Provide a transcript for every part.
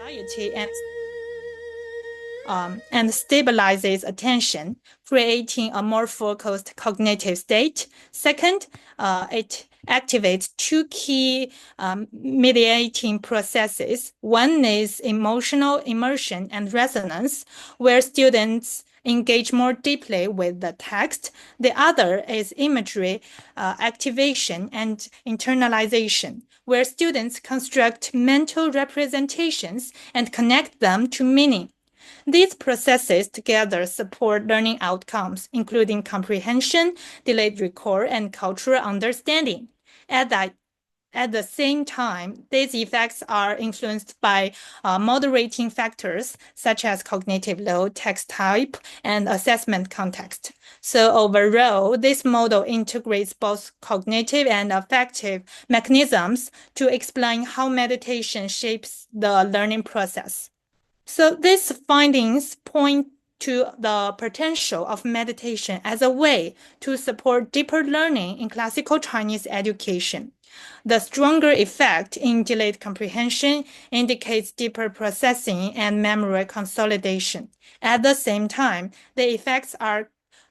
anxiety and stabilizes attention, creating a more focused cognitive state. Second, it activates two key mediating processes. One is emotional immersion and resonance, where students engage more deeply with the text. The other is imagery activation and internalization, where students construct mental representations and connect them to meaning. These processes together support learning outcomes, including comprehension, delayed recall, and cultural understanding. At the same time, these effects are influenced by moderating factors such as cognitive load, text type, and assessment context. So overall, this model integrates both cognitive and affective mechanisms to explain how meditation shapes the learning process. So these findings point to the potential of meditation as a way to support deeper learning in classical Chinese education. The stronger effect in delayed comprehension indicates deeper processing and memory consolidation. At the same time, the effects are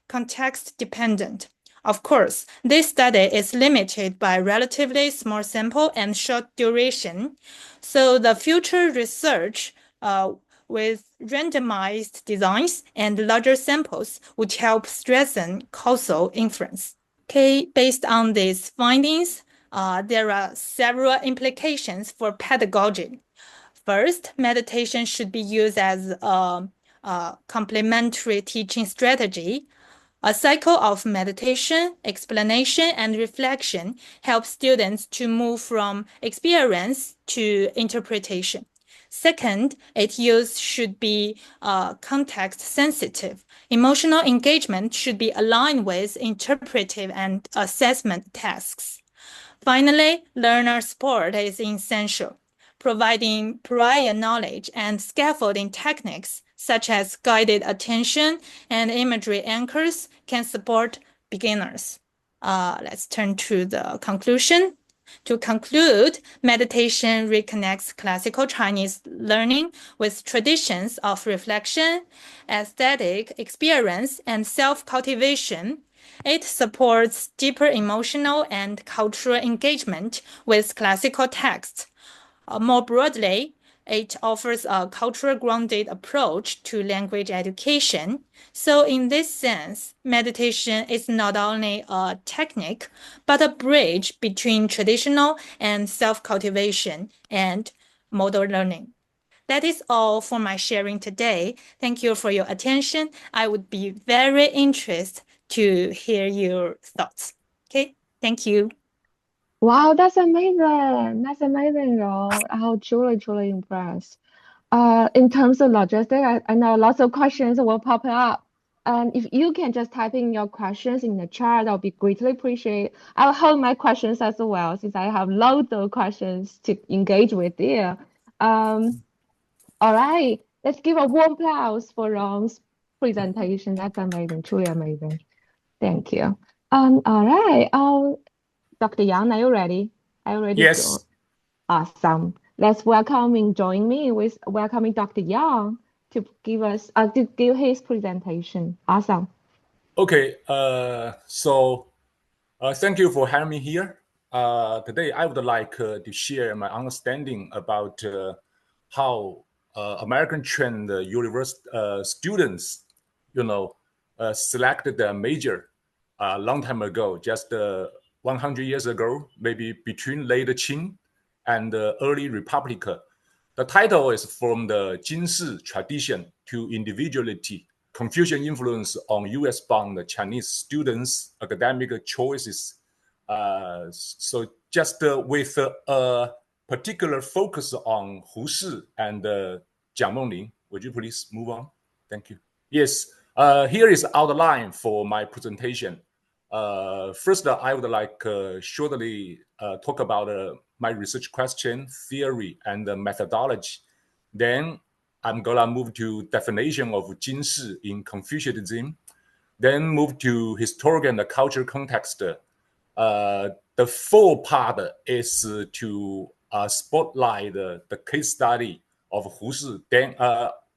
context-dependent. Of course, this study is limited by relatively small sample and short duration, so the future research with randomized designs and larger samples would help strengthen causal inference. Okay, based on these findings, there are several implications for pedagogy. First, meditation should be used as a complementary teaching strategy. A cycle of meditation, explanation, and reflection helps students to move from experience to interpretation. Second, its use should be context sensitive. Emotional engagement should be aligned with interpretive and assessment tasks. Finally, learner support is essential. Providing prior knowledge and scaffolding techniques such as guided attention and imagery anchors can support beginners. Let's turn to the conclusion. To conclude, meditation reconnects classical Chinese learning with traditions of reflection, aesthetic experience, and self-cultivation. It supports deeper emotional and cultural engagement with classical texts. More broadly, it offers a cultural-grounded approach to language education. So in this sense, meditation is not only a technique, but a bridge between traditional and self-cultivation and modern learning. That is all for my sharing today. Thank you for your attention. I would be very interested to hear your thoughts. Okay, thank you. Wow, that's amazing. That's amazing, Rong. I'm truly impressed. In terms of logistics, I know lots of questions will pop up. And if you can just type in your questions in the chat, that'll be greatly appreciated. I'll hold my questions as well, since I have loads of questions to engage with there. All right, let's give a warm applause for Rong's presentation. That's amazing, truly amazing. Thank you. All right. Dr. Yang, are you ready? Are you ready to Yes. go? Awesome. Let's join me with welcoming Dr. Yang to give his presentation. Awesome. Okay. Thank you for having me here. Today, I would like to share my understanding about how American trained university students, selected their major a long time ago, just 100 years ago, maybe between late Qing and early Republic. The title is From the Jing tradition to individuality, Confucian influence on US-bound Chinese students' academic choices. So just with a particular focus on Hu Shi and Jiang Monlin. Would you please move on? Thank you. Yes, here is outline for my presentation. First, I would like shortly talk about my research question, theory, and methodology. Then I'm gonna move to definition of Jing Shi in Confucianism. Then move to historical and cultural context. The full part is to spotlight the case study of Hu Shi. Then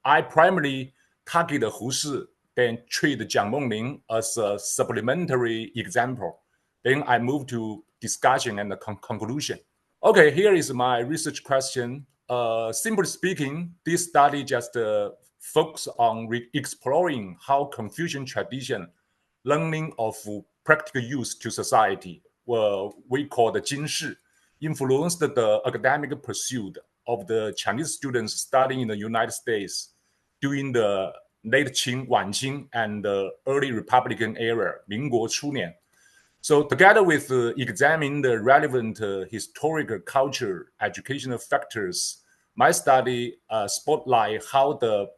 I primarily target Hu Shi, then treat Jiang Monlin as a supplementary example. Then I move to discussion and the conclusion. Okay, here is my research question. Simply speaking, this study just focuses on exploring how Confucian tradition, learning of practical use to society, we call the Jing Shi, influenced the academic pursuit of the Chinese students studying in the United States during the late Qing, Wenjin, and the early Republican era, 民国初年. So together with examining the relevant historical, culture, educational factors, my study spotlight how the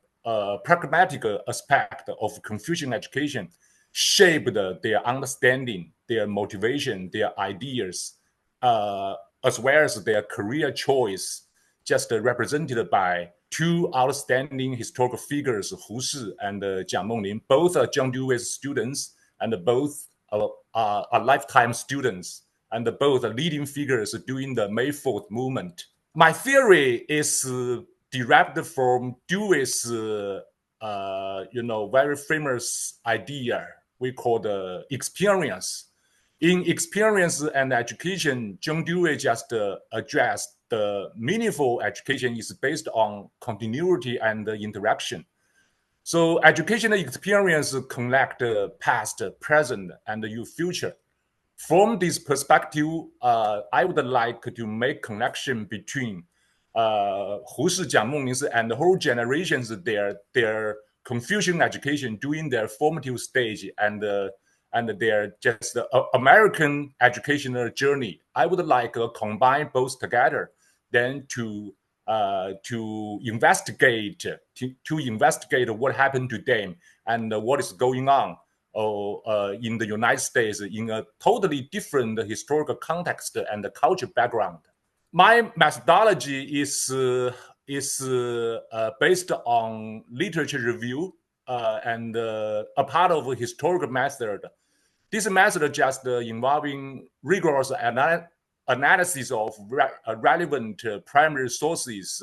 pragmatic aspect of Confucian education shaped their understanding, their motivation, their ideas, as well as their career choice, just represented by two outstanding historical figures, Hu Shi and Jiang Monlin. Both are John Dewey's students, and both are lifetime students, and both are leading figures during the May 4th movement. My theory is derived from Dewey's, very famous idea we call the experience. In experience and education, John Dewey just addressed the meaningful education is based on continuity and interaction. So educational experience connect past, present, and your future. From this perspective, I would like to make connection between Hu Shi, Jiang Monlin, and the whole generations their Confucian education during their formative stage and their just American educational journey. I would like to combine both together, then to investigate what happened to them and what is going on in the United States in a totally different historical context and culture background. My methodology is based on literature review and a part of a historical method. This method just involving rigorous analysis of relevant primary sources,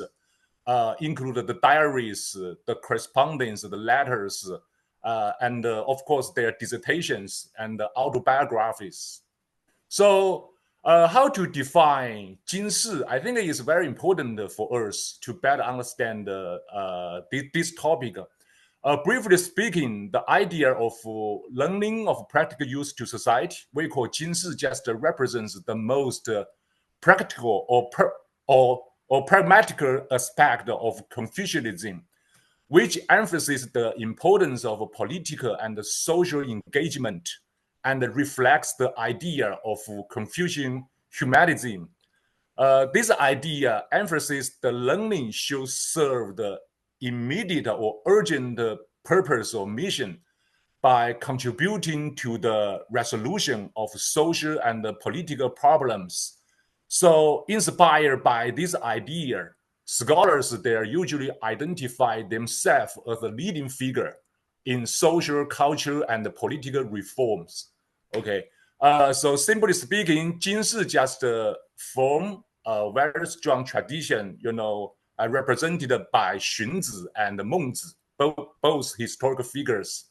include the diaries, the correspondence, the letters, and of course their dissertations and autobiographies. So how to define 经世? I think it is very important for us to better understand this topic. Briefly speaking, the idea of learning of practical use to society, we call 经世, just represents the most practical or pragmatic aspect of Confucianism, which emphasizes the importance of political and social engagement and reflects the idea of Confucian humanism. This idea emphasizes the learning should serve the immediate or urgent purpose or mission by contributing to the resolution of social and political problems. So inspired by this idea, scholars there usually identify themselves as a leading figure in social, cultural, and political reforms. Okay, so simply speaking, 经世 just form a very strong tradition, represented by Xunzi and Mengzi, both historical figures.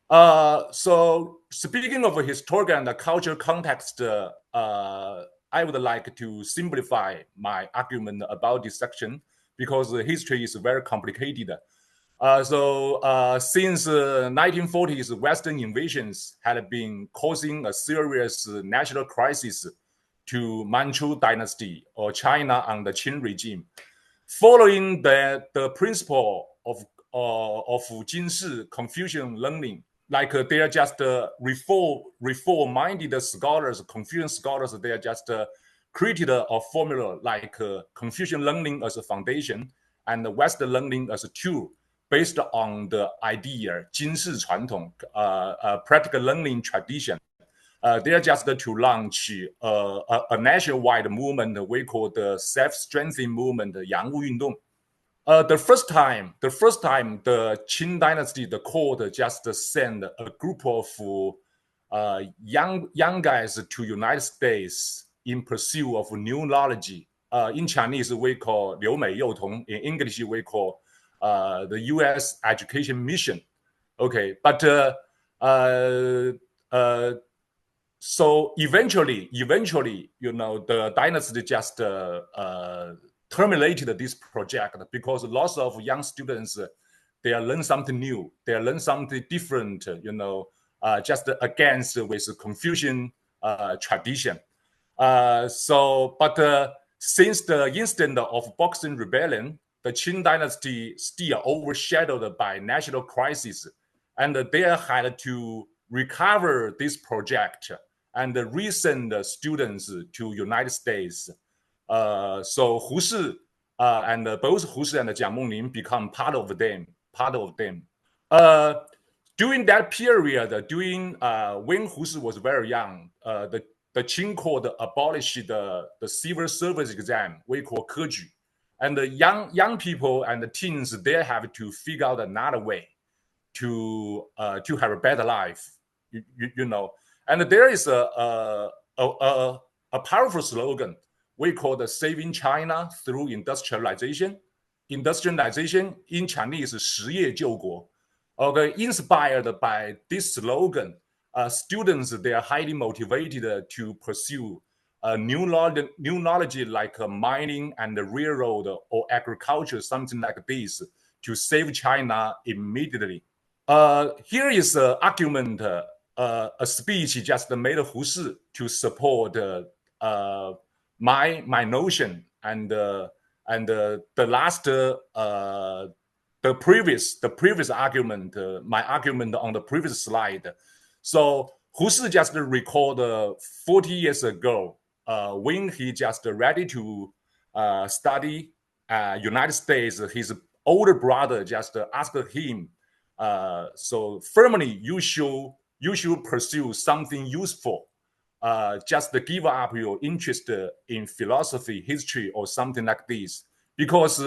So speaking of a historical and cultural context, I would like to simplify my argument about this section because the history is very complicated. Since 1940s, Western invasions had been causing a serious national crisis to Manchu dynasty or China under the Qing regime. Following the principle of Jing Shi, Confucian learning, like they are just reform-minded scholars, Confucian scholars, they are just created a formula like Confucian learning as a foundation and Western learning as a tool based on the idea 经世传统, practical learning tradition. They are just to launch a nationwide movement we call the self-strengthening movement, 洋务运动. The first time the Qing dynasty, the court just sent a group of young guys to United States in pursuit of new knowledge. in Chinese we call 留美幼童, in English we call the U.S. education mission. Okay, but so eventually, you know, the dynasty just terminated this project because lots of young students, they learn something new, they learn something different, you know, just against with Confucian tradition. Since the incident of Boxing Rebellion, the Qing dynasty still overshadowed by national crisis, and they had to recover this project and resend students to United States. So Hu Shi and both Hu Shi and Jiang Monlin become part of them. During that period, when Hu Shi was very young, the Qing court abolished the civil service exam, we call Keju. And the young people and the teens, they have to figure out another way to have a better life, you know. And there is a powerful slogan we call the saving China through industrialization. Industrialization in Chinese is 实业救国. Okay, inspired by this slogan, students, they are highly motivated to pursue new knowledge like mining and the railroad or agriculture, something like this, to save China immediately. Here is an argument, a speech just made Hu Shi to support my notion and the last the previous argument, my argument on the previous slide. So Hu Shi just recalled 40 years ago when he just ready to study United States. His older brother just asked him, so firmly, you should pursue something useful. Just give up your interest in philosophy, history, or something like this, because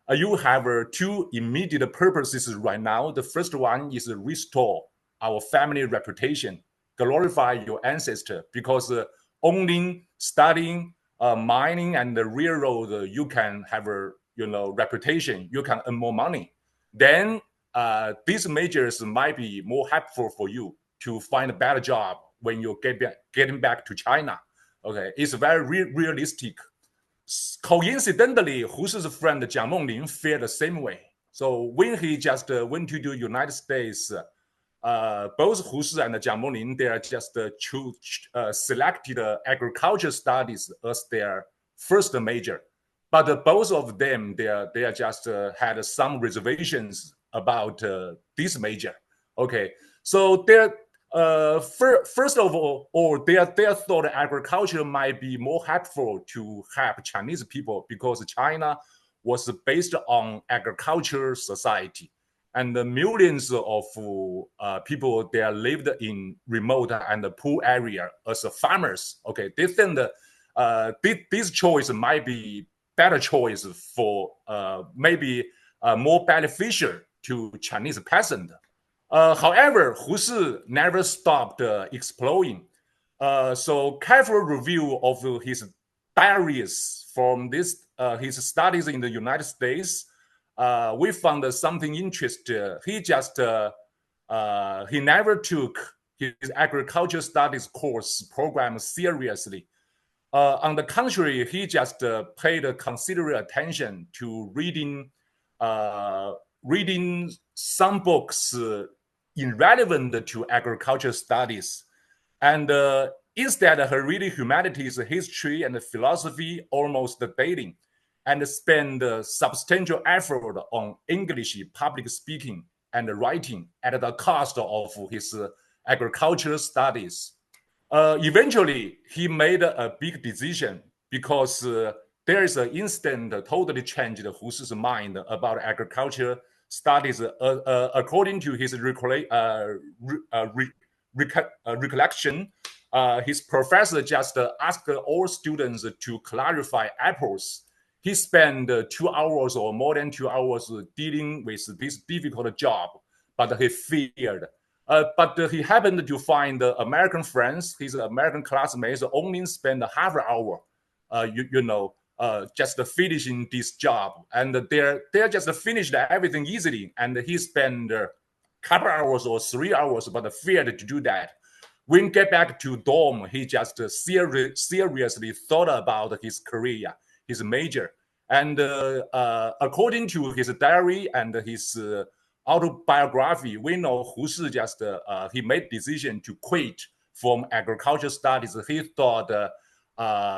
you have two immediate purposes right now. The first one is restore our family reputation, glorify your ancestor, because only studying mining and the railroad, you can have a reputation, you can earn more money. Then these majors might be more helpful for you to find a better job when you're getting back to China. Okay, it's very realistic. Coincidentally, Hu Shi's friend Jiang Monlin felt the same way. So when he just went to the United States, both Hu Shi and Jiang Monlin, they are just selected agriculture studies as their first major. But both of them, they are just had some reservations about this major. Okay, so they're first of all, they thought agriculture might be more helpful to help Chinese people because China was based on agriculture society, and the millions of people there lived in remote and poor area as farmers. Okay, they think that this choice might be better choice for maybe more beneficial to Chinese peasant. However, Hu Shi never stopped exploring. So careful review of his diaries from his studies in the United States, we found something interesting. He never took his agriculture studies course program seriously. On the contrary, he just paid considerable attention to reading some books irrelevant to agriculture studies, and instead he read humanities, history, and philosophy almost daily, and spend substantial effort on English public speaking and writing at the cost of his agriculture studies. Eventually, he made a big decision because there is an incident that totally changed Hu Shi's mind about agriculture studies. According to his recollection, his professor just asked all students to clarify apples. He spent 2 hours or more than 2 hours dealing with this difficult job, but he failed. But he happened to find American friends, his American classmates only spent half an hour, just finishing this job, and they're just finished everything easily, and he spent a couple hours or 3 hours, but failed to do that. When get back to dorm, he just seriously thought about his career, his major, and according to his diary and his autobiography, we know Hu Shi just he made decision to quit from agriculture studies. He thought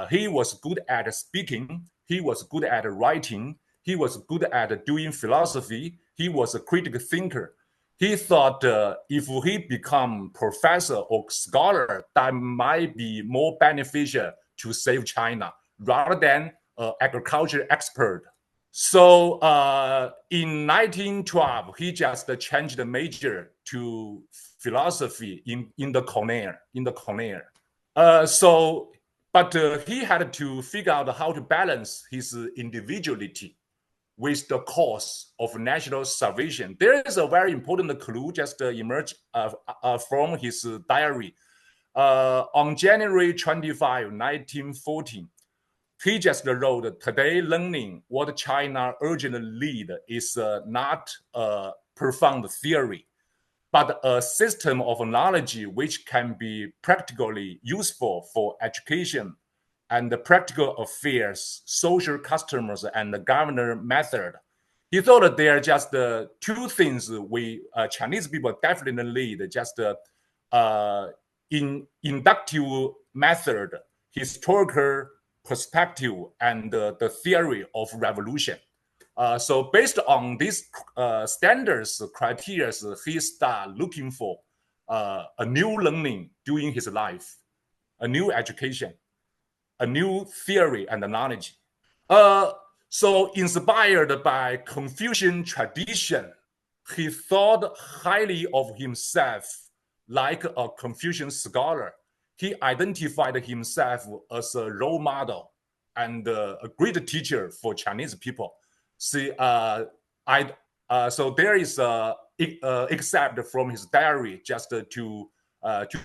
he was good at speaking, he was good at writing, he was good at doing philosophy, he was a critical thinker. He thought if he become professor or scholar, that might be more beneficial to save China rather than agriculture expert. So in 1912, he just changed the major to philosophy in the corner. But he had to figure out how to balance his individuality with the cause of national salvation. There is a very important clue just emerged from his diary. On January 25, 1914, he just wrote, "Today learning what China urgently needs is not a profound theory, but a system of knowledge which can be practically useful for education and the practical affairs, social customers, and the governor method." He thought that there are just two things we Chinese people definitely need, just in inductive method, historical perspective, and the theory of revolution. So based on these standards, criteria, he started looking for a new learning during his life, a new education, a new theory and knowledge. So inspired by Confucian tradition, he thought highly of himself like a Confucian scholar. He identified himself as a role model and a great teacher for Chinese people. See, so there is except from his diary just to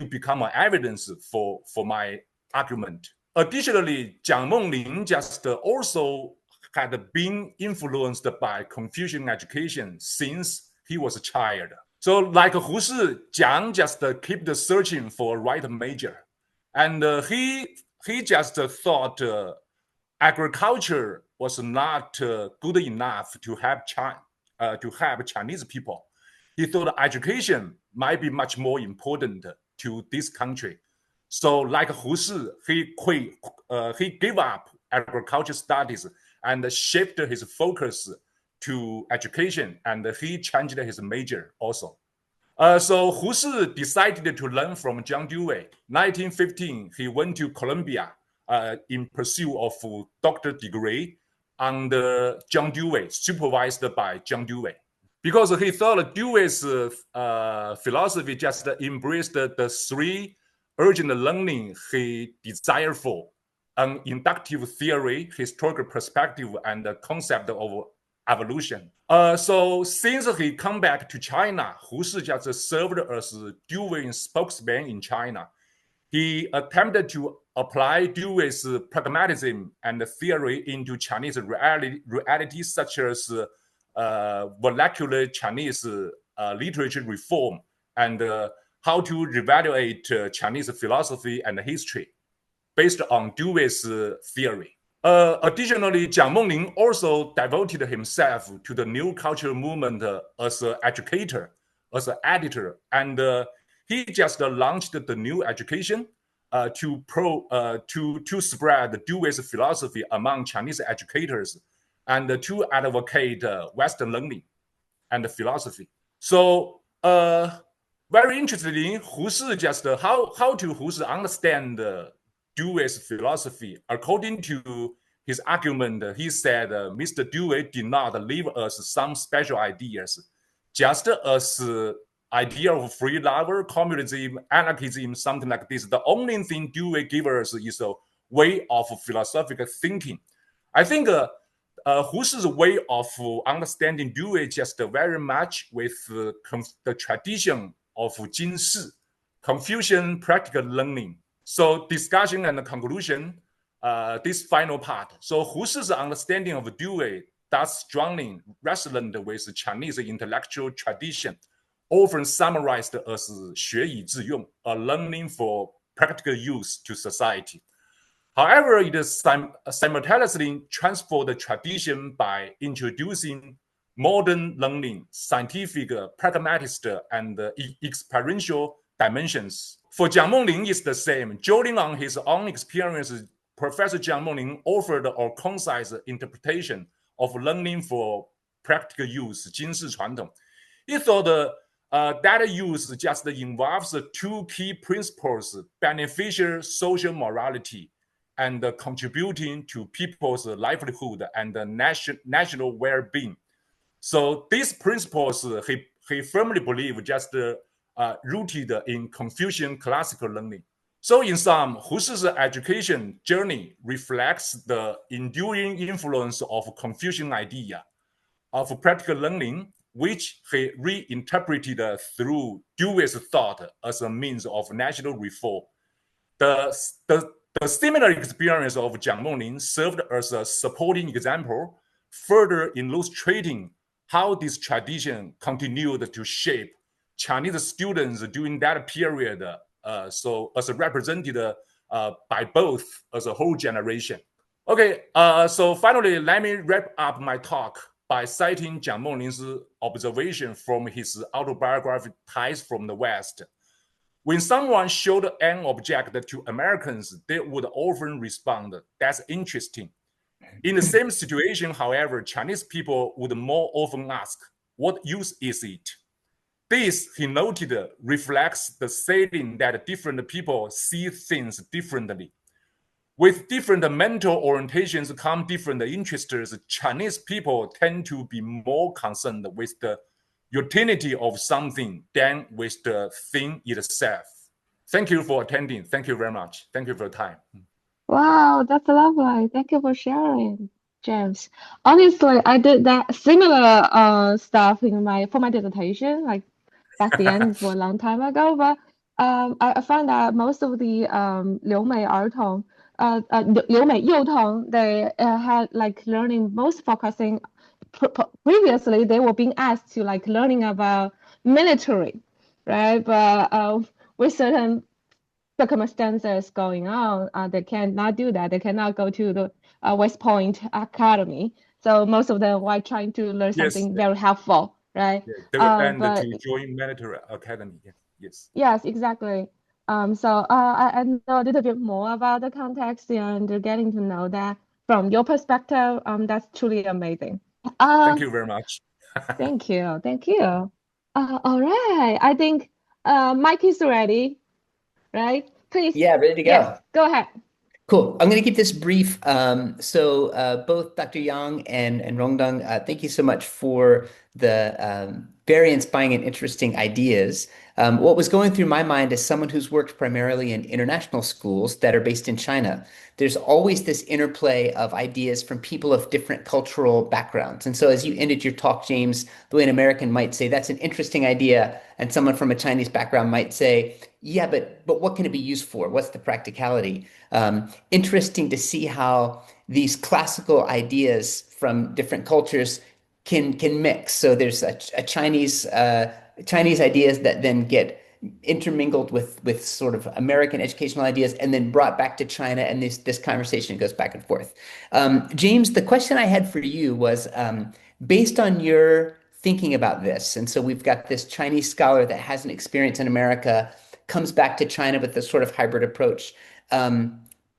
become an evidence for my argument. Additionally, Jiang Monlin just also had been influenced by Confucian education since he was a child. So like Hu Shi, Jiang just kept searching for a right major. And he just thought agriculture was not good enough to have Chinese people. He thought education might be much more important to this country. So like Hu Shi, he gave up agriculture studies and shifted his focus to education, and he changed his major also. So Hu Shi decided to learn from Jiang Duwei. 1915, he went to Columbia in pursuit of doctor degree under Jiang Duwei, supervised by Jiang Duwei. Because he thought Dewey's philosophy just embraced the three urgent learning he desired for: an inductive theory, historical perspective, and the concept of evolution. So since he come back to China, Hu Shi just served as Dewey's spokesman in China. He attempted to apply Dewey's pragmatism and theory into Chinese reality such as vernacular Chinese literature reform and how to reevaluate Chinese philosophy and history based on Dewey's theory. Additionally, Jiang Monlin also devoted himself to the new cultural movement as an educator, as an editor, and he just launched the new education to spread Dewey's philosophy among Chinese educators and to advocate Western learning and philosophy. So very interestingly, Hu Shi just how to Hu Shi understand Dewey's philosophy. According to his argument, he said Mr. Dewey did not leave us some special ideas, just as idea of free labor, communism, anarchism, something like this. The only thing Dewey gave us is a way of philosophical thinking. I think Hu Shi's way of understanding Dewey just very much with the tradition of Jing Shi, Confucian practical learning. So discussion and conclusion, this final part. So Husi's understanding of Dewey thus strongly resonant with Chinese intellectual tradition, often summarized as 学以致用, a learning for practical use to society. However, it simultaneously transformed the tradition by introducing modern learning, scientific, pragmatist, and experiential dimensions. For Jiang Monlin, it's the same. Drawing on his own experience, Professor Jiang Monlin offered a concise interpretation of learning for practical use, 经世传统. He thought that use just involves two key principles, beneficial social morality and contributing to people's livelihood and national well-being. So these principles, he firmly believed just rooted in Confucian classical learning. So in sum, Husi's education journey reflects the enduring influence of Confucian idea of practical learning, which he reinterpreted through Dewey's thought as a means of national reform. The similar experience of Jiang Monlin served as a supporting example, further illustrating how this tradition continued to shape Chinese students during that period, so as represented by both as a whole generation. Okay, so finally, let me wrap up my talk by citing Jiang Monlin's observation from his autobiography, Ties from the West. When someone showed an object to Americans, they would often respond, "That's interesting." In the same situation, however, Chinese people would more often ask, "What use is it?" This, he noted, reflects the setting that different people see things differently. With different mental orientations come different interests. Chinese people tend to be more concerned with the utility of something than with the thing itself. Thank you for attending. Thank you very much. Thank you for your time. Wow, that's lovely. Thank you for sharing, James. Honestly, I did that similar stuff in for my dissertation, like back then for a long time ago. But I found that most of the 留美儿童, 留美幼童, they had like learning most focusing. Previously, they were being asked to like learning about military, right? But with certain circumstances going on, they cannot do that. They cannot go to the West Point Academy. So most of them were trying to learn something very helpful, right? And to join military academy. Yes. Yes, exactly. So I know a little bit more about the context and getting to know that from your perspective. That's truly amazing. Thank you very much. Thank you. Thank you. All right. I think Mike is ready, right? Please. Yeah, ready to go. Yes, go ahead. Cool. I'm going to keep this brief. So both Dr. Yang and Rong Deng, thank you so much for the very inspiring and interesting ideas. What was going through my mind as someone who's worked primarily in international schools that are based in China, there's always this interplay of ideas from people of different cultural backgrounds. And so as you ended your talk, James, the way an American might say, that's an interesting idea, and someone from a Chinese background might say, yeah, but what can it be used for? What's the practicality? Interesting to see how these classical ideas from different cultures can mix. So there's a Chinese ideas that then get intermingled with sort of American educational ideas and then brought back to China, and this conversation goes back and forth. James, the question I had for you was based on your thinking about this, and so we've got this Chinese scholar that has an experience in America, comes back to China with this sort of hybrid approach.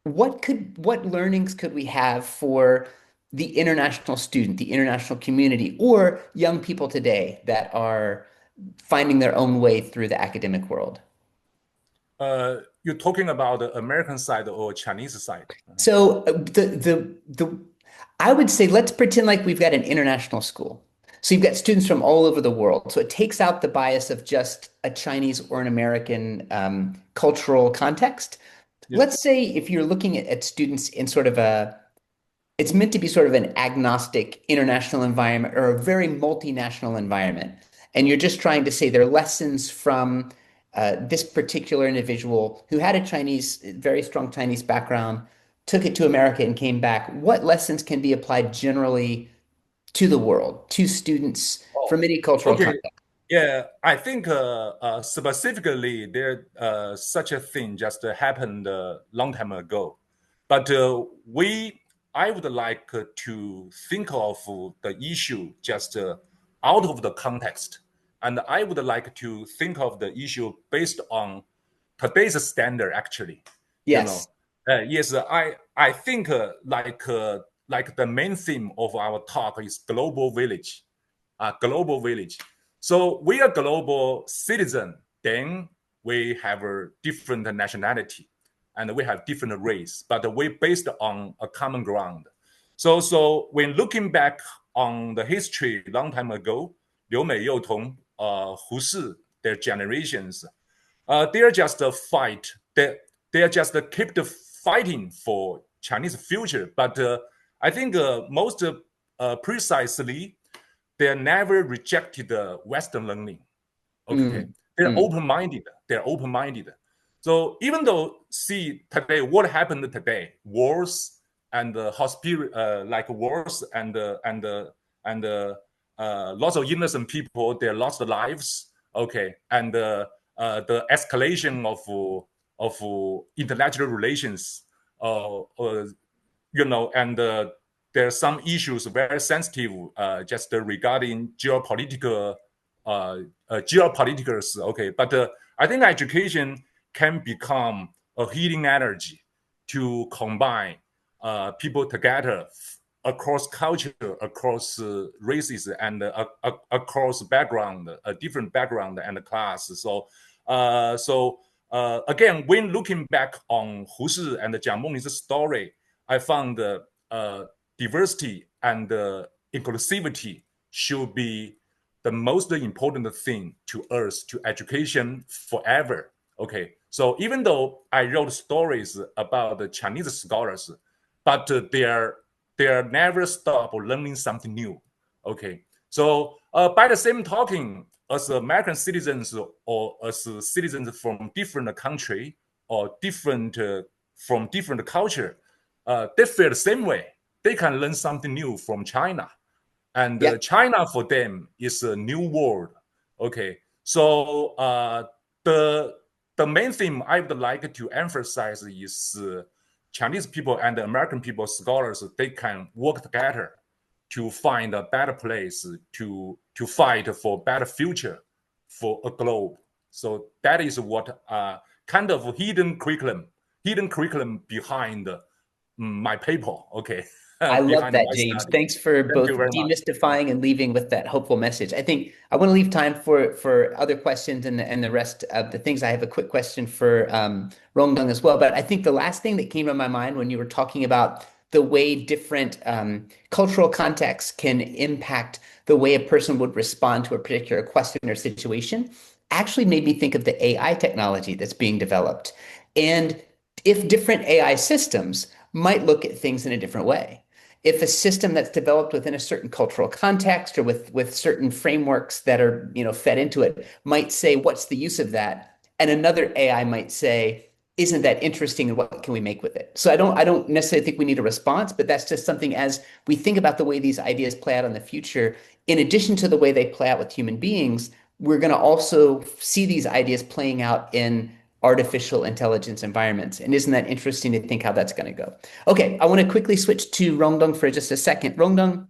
What learnings could we have for the international student, the international community, or young people today that are finding their own way through the academic world? You're talking about the American side or Chinese side? So I would say let's pretend like we've got an international school. So you've got students from all over the world. So it takes out the bias of just a Chinese or an American cultural context. Yeah. Let's say if you're looking at students in sort of it's meant to be sort of an agnostic international environment or a very multinational environment. And you're just trying to say there are lessons from this particular individual who had a very strong Chinese background, took it to America and came back, what lessons can be applied generally to the world, to students from any cultural Okay. context? Yeah, I think specifically there such a thing just happened a long time ago, but I would like to think of the issue just out of the context, and I would like to think of the issue based on today's standard. Actually, Yes. yes, I think like the main theme of our talk is global village, global village. So we are global citizen. Then we have a different nationality, and we have different race, but we based on a common ground. So when looking back on the history long time ago, Liu Mei, You Tong, Hu Si, their generations, they are just a fight. They are just keep the fighting for Chinese future. But I think most precisely, they never rejected the Western learning. Okay, they're open-minded. They're open-minded. So even though see today what happened today, wars and like wars and lots of innocent people they lost their lives. Okay, and the escalation of international relations, and there are some issues very sensitive, just regarding geopolitical, geopoliticals. Okay, but I think education can become a healing energy to combine people together across culture, across races, and across background, different background and class. So again, when looking back on Hu Shi and Jiang Monlin's story, I found diversity and inclusivity should be the most important thing to us, to education forever. Okay, so even though I wrote stories about the Chinese scholars, but they never stop learning something new. Okay, so by the same token, as American citizens or as citizens from different country or different from different culture, they feel the same way. They can learn something new from China, and China for them is a new world. Okay, so the main thing I would like to emphasize is Chinese people and American people, scholars, they can work together to find a better place to fight for a better future for a globe. So that is what kind of hidden curriculum behind my paper. Okay. I love Behind that, my James. study. Thanks for Thank both you very much. demystifying and leaving with that hopeful message. I think I want to leave time for other questions and the rest of the things. I have a quick question for Rong Deng as well. But I think the last thing that came to my mind when you were talking about the way different cultural contexts can impact the way a person would respond to a particular question or situation actually made me think of the AI technology that's being developed. And if different AI systems might look at things in a different way. If a system that's developed within a certain cultural context or with certain frameworks that are, fed into it might say, what's the use of that? And another AI might say, isn't that interesting and what can we make with it? So I don't necessarily think we need a response, but that's just something as we think about the way these ideas play out in the future, in addition to the way they play out with human beings, we're going to also see these ideas playing out in artificial intelligence environments. And isn't that interesting to think how that's going to go? Okay, I want to quickly switch to Rong Deng for just a second. Rong Deng,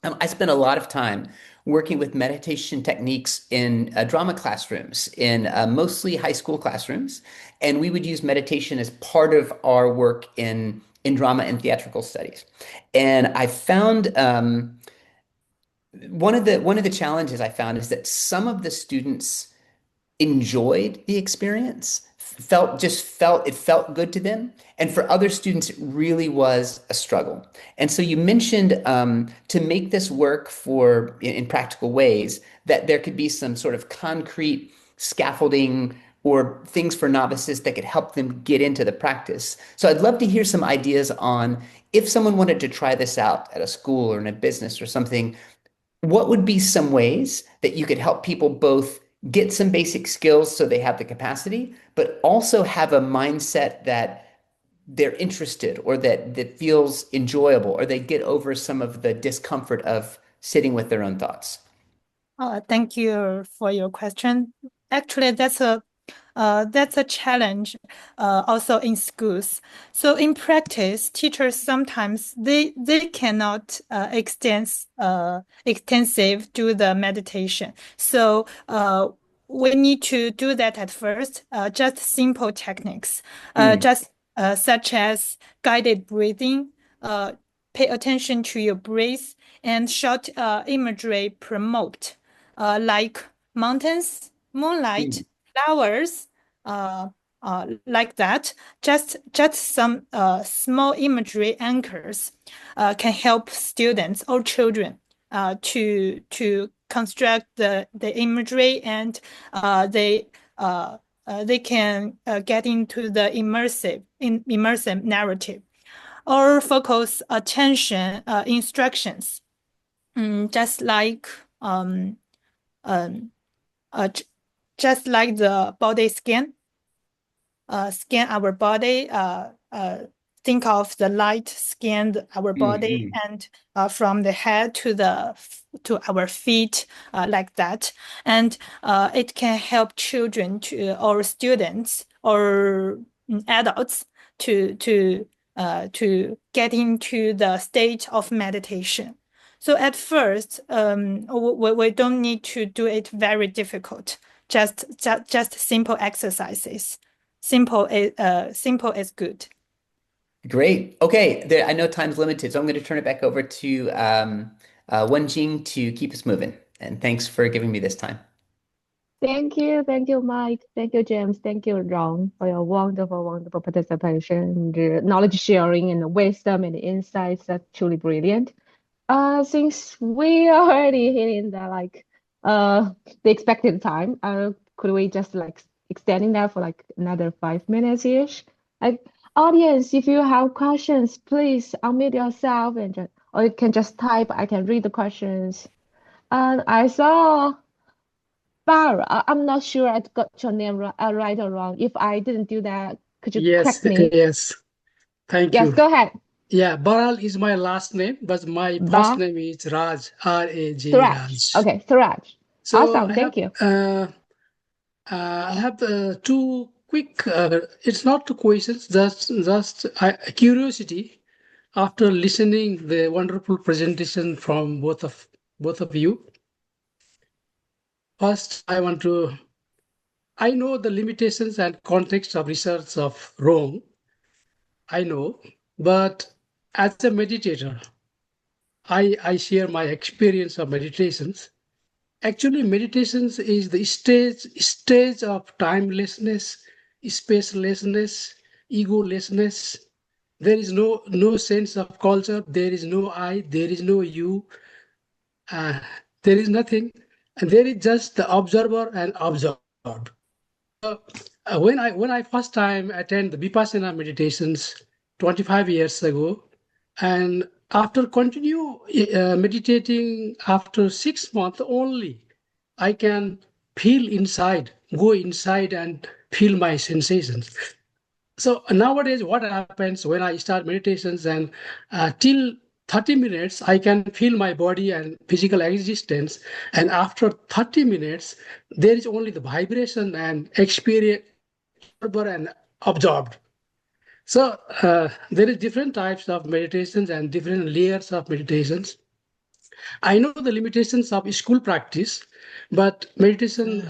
I spent a lot of time working with meditation techniques in drama classrooms, in mostly high school classrooms. And we would use meditation as part of our work in drama and theatrical studies. And I found one of the challenges I found is that some of the students enjoyed the experience, felt it felt good to them. And for other students, it really was a struggle. And so you mentioned to make this work in practical ways, that there could be some sort of concrete scaffolding or things for novices that could help them get into the practice. So I'd love to hear some ideas on if someone wanted to try this out at a school or in a business or something, what would be some ways that you could help people both get some basic skills so they have the capacity, but also have a mindset that they're interested, or that feels enjoyable, or they get over some of the discomfort of sitting with their own thoughts? Thank you for your question. Actually, that's a challenge also in schools. So in practice, teachers sometimes they cannot extensive do the meditation. So we need to do that at first. Just simple techniques, just such as guided breathing. Pay attention to your breath, and short imagery promote, like mountains, moonlight, flowers, like that. Just some small imagery anchors can help students or children to construct the imagery, and they can get into the immersive narrative, or focus attention instructions, just like just like the body scan. Scan our body. Think of the light scanned our body, and from the head to our feet, like that. And it can help children or students or adults to get into the state of meditation. So at first, we don't need to do it very difficult. Just simple exercises. Simple is good. Great. Okay, I know time's limited, so I'm going to turn it back over to Wenjin to keep us moving. And thanks for giving me this time. Thank you, Mike. Thank you, James. Thank you, Rong, for your wonderful participation, the knowledge sharing, and the wisdom and the insights. That's truly brilliant. Since we are already hitting the expected time, could we just extending that for another 5 minutes ish? Audience, if you have questions, please unmute yourself or you can just type. I can read the questions. And I saw Bara. I'm not sure I got your name right or wrong. If I didn't do that, could you correct me? Yes. Thank you. Yes, go ahead. Yeah, Baral is my last name, but my first name is Raj, R-A-J, Raj. Okay, Suraj. So awesome, thank you. I have two quick, it's not two questions, just curiosity after listening the wonderful presentation from both of you. First, I know the limitations and context of research of Rome. I know, but as a meditator, I share my experience of meditations. Actually, meditations is the stage of timelessness, spacelessness, egolessness. There is no sense of culture. There is no I. There is no you. There is nothing, and there is just the observer and observed. When I first time attend the Vipassana meditations 25 years ago, and after continue meditating after 6 months only, I can go inside and feel my sensations. So nowadays, what happens when I start meditations and till 30 minutes, I can feel my body and physical existence. And after 30 minutes, there is only the vibration and experience and absorbed. So there is different types of meditations and different layers of meditations. I know the limitations of school practice, but meditation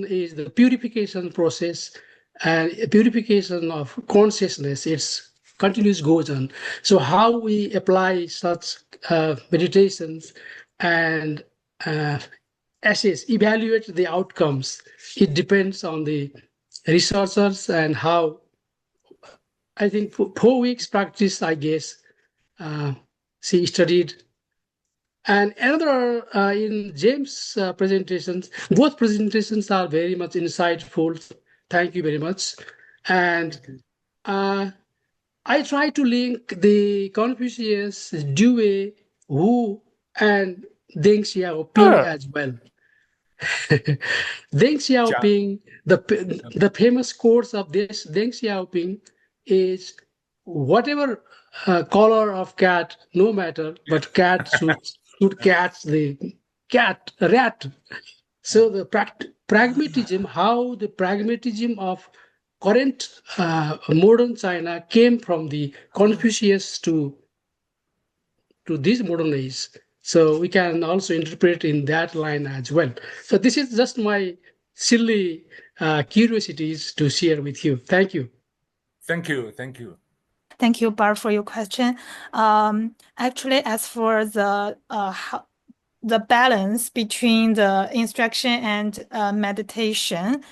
is the purification process and purification of consciousness. It's continuous goes on. So how we apply such meditations and assess, evaluate the outcomes, it depends on the researchers and how. I think for 4 weeks practice, I guess, she studied. And another in James' presentations, both presentations are very much insightful. Thank you very much. And I try to link the Confucius, Dewey, Wu, and Deng Xiaoping as well. Deng Xiaoping, the famous quotes of this Deng Xiaoping is whatever color of cat, no matter, but cat should catch the rat. So the pragmatism, how the pragmatism of current modern China came from the Confucius to this modern age. So we can also interpret in that line as well. So this is just my silly curiosities to share with you. Thank you. Thank you. Thank you. Thank you, Bar, for your question. Actually, as for the balance between the instruction and meditation,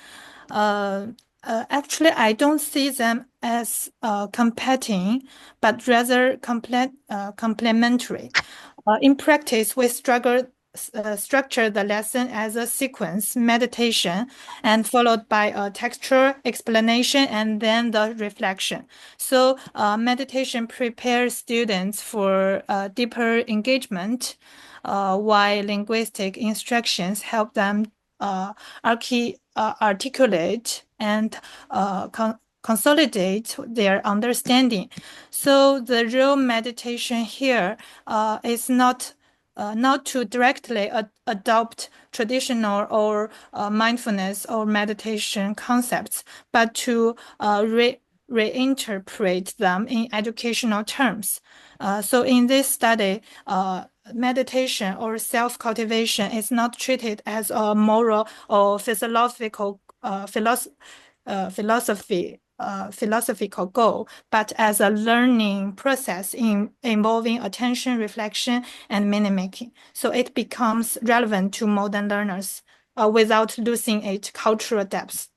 actually, I don't see them as competing, but rather complementary. In practice, we structure the lesson as a sequence, meditation, and followed by a textual explanation and then the reflection. So meditation prepares students for deeper engagement, while linguistic instructions help them articulate and consolidate their understanding. So the real meditation here is not to directly adopt traditional or mindfulness or meditation concepts, but to reinterpret them in educational terms. So in this study, meditation or self-cultivation is not treated as a moral or philosophical philosophical goal, but as a learning process involving attention, reflection, and meaning making. So it becomes relevant to modern learners without losing its cultural depth.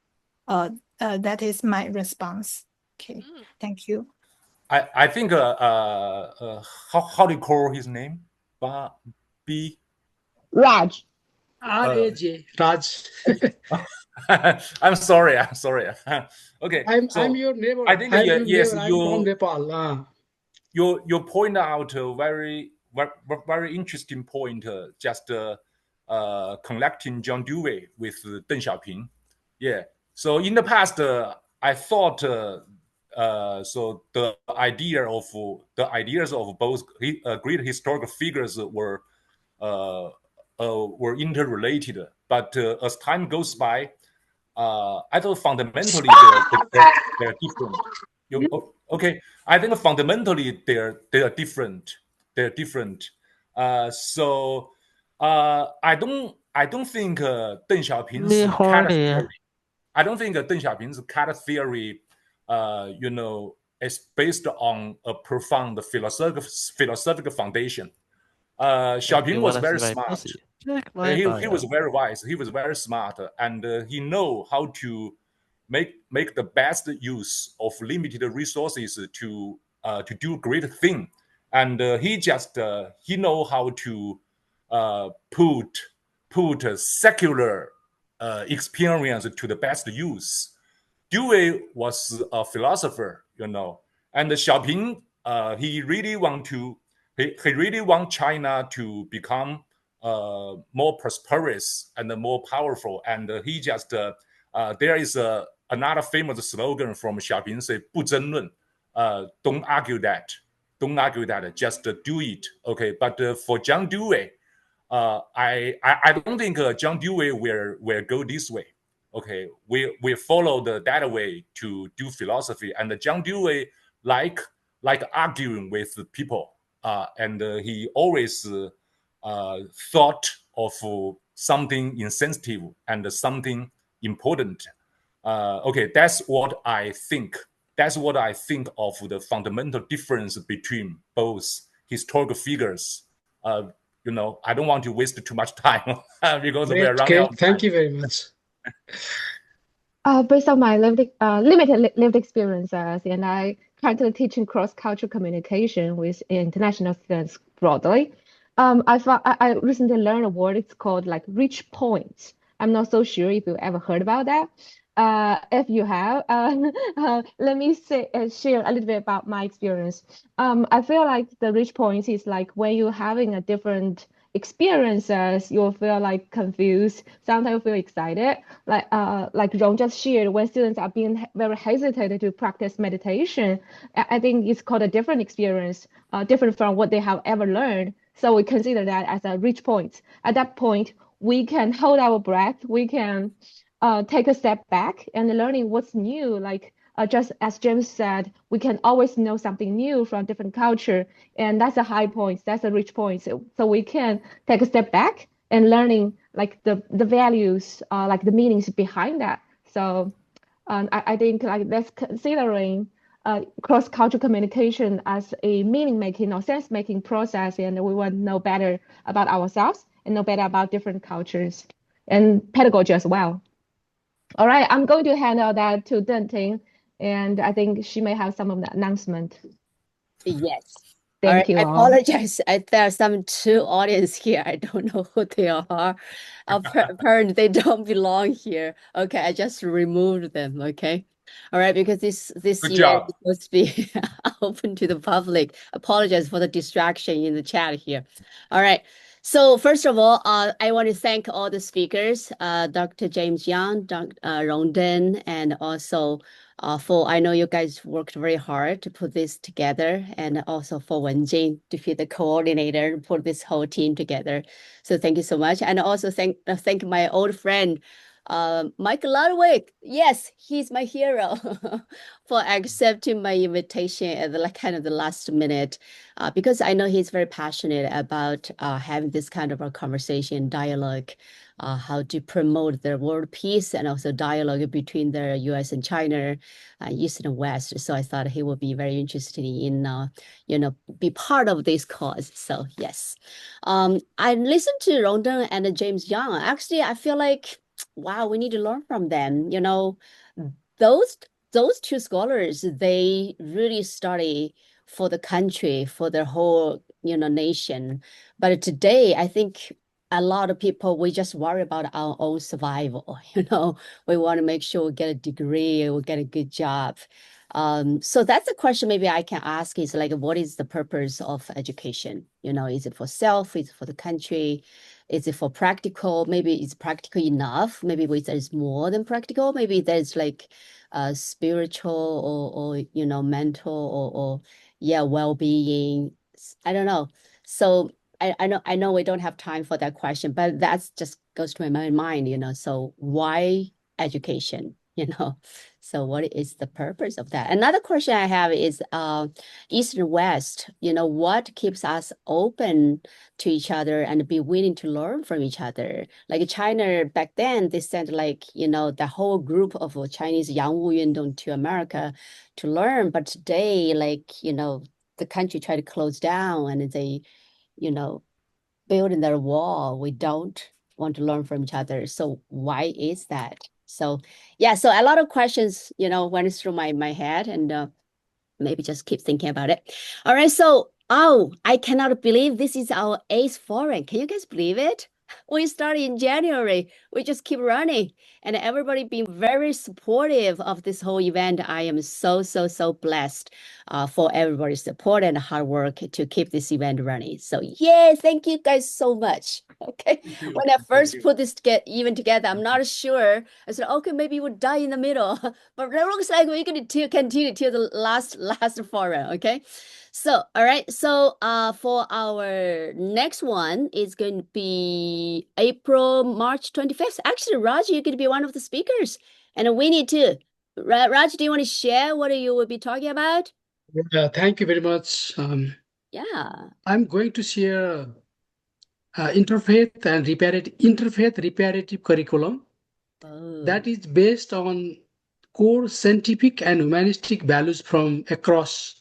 That is my response. Okay, thank you. I think how do you call his name? B. Raj. R-A-J, Raj. I'm sorry. Okay. I'm your neighbor. I think yes, I'm from Nepal. you point out a very interesting point. Just connecting John Dewey with Deng Xiaoping. Yeah. So in the past, I thought so the ideas of both great historical figures were interrelated. But as time goes by, I thought fundamentally they're different. Okay, I think fundamentally they're different. They're different. So I don't think Deng Xiaoping's cat theory. I don't think Deng Xiaoping's cat theory, is based on a profound philosophical foundation. Xiaoping was very smart. He was very wise. He was very smart, and he know how to make the best use of limited resources to do great thing. And he know how to put secular experience to the best use. Dewey was a philosopher, and Xiaoping he really want China to become more prosperous and more powerful. And he just there is another famous slogan from Xiaoping, say 不争论, don't argue that, just do it. Okay, but for John Dewey, I don't think John Dewey will go this way. Okay, we follow that way to do philosophy, and John Dewey like arguing with people, and he always thought of something insensitive and something important. Okay, that's what I think. That's what I think of the fundamental difference between both historical figures. I don't want to waste too much time because we are running out of time. Thank you very much. Based on my limited lived experiences, and I currently teaching cross-cultural communication with international students broadly. I recently learned a word. It's called like reach points. I'm not so sure if you ever heard about that. If you have, let me share a little bit about my experience. I feel like the reach points is like when you're having a different experiences, you'll feel like confused. Sometimes you feel excited. Like Rong just shared, when students are being very hesitant to practice meditation, I think it's called a different experience, different from what they have ever learned. So we consider that as a reach point. At that point, we can hold our breath. We can take a step back and learning what's new. Like just as James said, we can always know something new from different culture, and that's a high point. That's a rich point. So we can take a step back and learning like the values, like the meanings behind that. So I think like that's considering cross-cultural communication as a meaning-making or sense-making process, and we want to know better about ourselves and know better about different cultures and pedagogy as well. All right, I'm going to hand out that to Denting, and I think she may have some of the announcement. Yes. Thank you I all. apologize. There are some two audience here. I don't know who they are. Apparently, they don't belong here. Okay, I just removed them. Okay. All right, because this Good event job. is supposed to be open to the public. Apologize for the distraction in the chat here. All right. So first of all, I want to thank all the speakers, Dr. James Yang, Dr. Rong Deng, and also I know you guys worked very hard to put this together, and also for Wenjin to be the coordinator and put this whole team together. So thank you so much. And also thank my old friend, Mike Ludwick. Yes, he's my hero for accepting my invitation at the kind of the last minute, because I know he's very passionate about having this kind of a conversation, dialogue, how to promote the world peace and also dialogue between the U.S. and China, East and West. So I thought he would be very interested in, be part of this cause. So yes, I listened to Rong Deng and James Yang. Actually, I feel like, wow, we need to learn from them. Those two scholars, they really study for the country, for their whole, nation. But today, I think a lot of people, we just worry about our own survival. We want to make sure we get a degree, we get a good job. So that's a question maybe I can ask is like, what is the purpose of education? Is it for self? Is it for the country? Is it for practical? Maybe it's practical enough. Maybe there's more than practical. Maybe there's like spiritual or mental or well-being. I don't know. So I know we don't have time for that question, but that's just goes to my mind, so why education, So what is the purpose of that? Another question I have is East and West, what keeps us open to each other and be willing to learn from each other? Like China back then, they sent like, the whole group of Chinese Yangwu Yundong to America to learn. But today, like, the country tried to close down and they, building their wall. We don't want to learn from each other. So why is that? So yeah, so a lot of questions, went through my head, and maybe just keep thinking about it. All right, so I cannot believe this is our 8th forum. Can you guys believe it? We started in January. We just keep running, and everybody being very supportive of this whole event. I am so blessed for everybody's support and hard work to keep this event running. So yeah, thank you guys so much. Okay, when I first put this together, I'm not sure. I said, okay, maybe we'll die in the middle, but it looks like we're going to continue till the last forum. Okay. So, all right. So, for our next one is going to be March 25th. Actually, Raj, you're going to be one of the speakers, and Winnie too. Raj, do you want to share what you will be talking about? Thank you very much. Yeah. I'm going to share interfaith reparative curriculum that is based on core scientific and humanistic values from across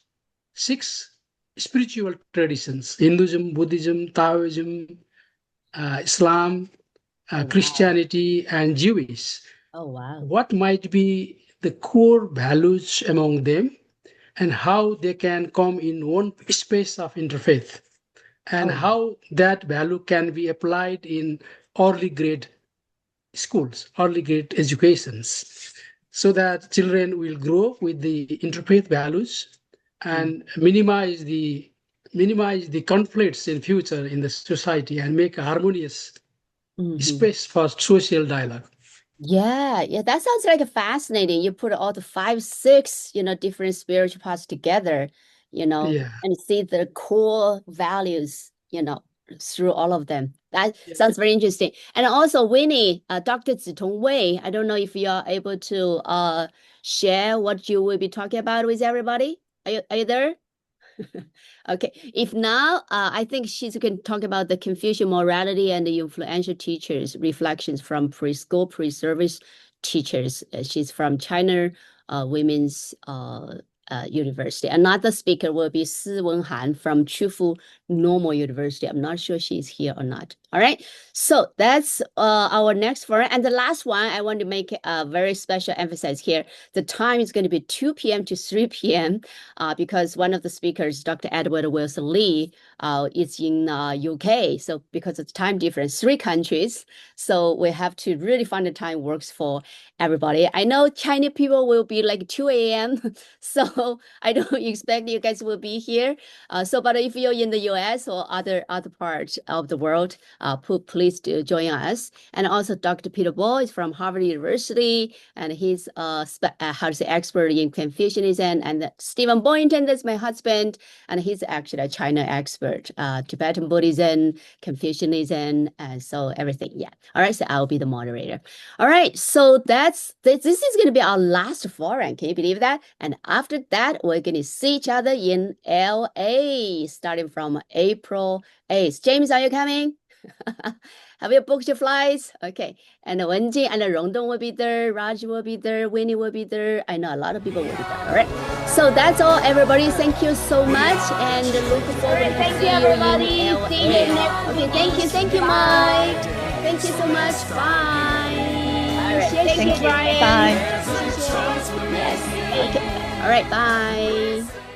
6 spiritual traditions: Hinduism, Buddhism, Taoism, Islam, Christianity, and Jewish. Oh, wow. What might be the core values among them and how they can come in one space of interfaith, and how that value can be applied in early grade schools, early grade educations, so that children will grow with the interfaith values and minimize the minimize the conflicts in future in the society and make a harmonious space for social dialogue. Yeah, that sounds like a fascinating. You put all the 5, 6, different spiritual paths together, Yeah. and see the core values, through all of them. That sounds very interesting. And also, Winnie, Dr. Zitong Wei, I don't know if you are able to share what you will be talking about with everybody. Are you there? Okay, if now, I think she's going to talk about the Confucian morality and the influential teachers, reflections from preschool, pre-service teachers. She's from China Women's University. Another speaker will be Si Wenhan from Chufu Normal University. I'm not sure she's here or not. All right, so that's our next forum. And the last one, I want to make a very special emphasis here. The time is going to be 2 p.m. to 3 p.m. Because one of the speakers, Dr. Edward Wilson Lee, is in UK. So because of the time difference, 3 countries. So we have to really find the time works for everybody. I know Chinese people will be like 2 a.m. So I don't expect you guys will be here. But if you're in the US or other parts of the world, please do join us. And also Dr. Peter Ball is from Harvard University, and he's expert in Confucianism. And Stephen Boynton, that's my husband, and he's actually a China expert, Tibetan Buddhism, Confucianism, and so everything. Yeah. All right. So I'll be the moderator. All right. So this is going to be our last forum. Can you believe that? And after that, we're going to see each other in LA starting from April 8th. James, are you coming? Have you booked your flights? Okay. And Wenjin and Rong Deng will be there. Raj will be there. Winnie will be there. I know a lot of people will be there. All right. So that's all, everybody. Thank you so much. And look forward to Thank see you, everybody. you in LA. See you next Okay. week. Thank you, Mike. Thank you so much. Bye. All right. Thank you, Brian. Bye. Yes. Okay. All right. Bye.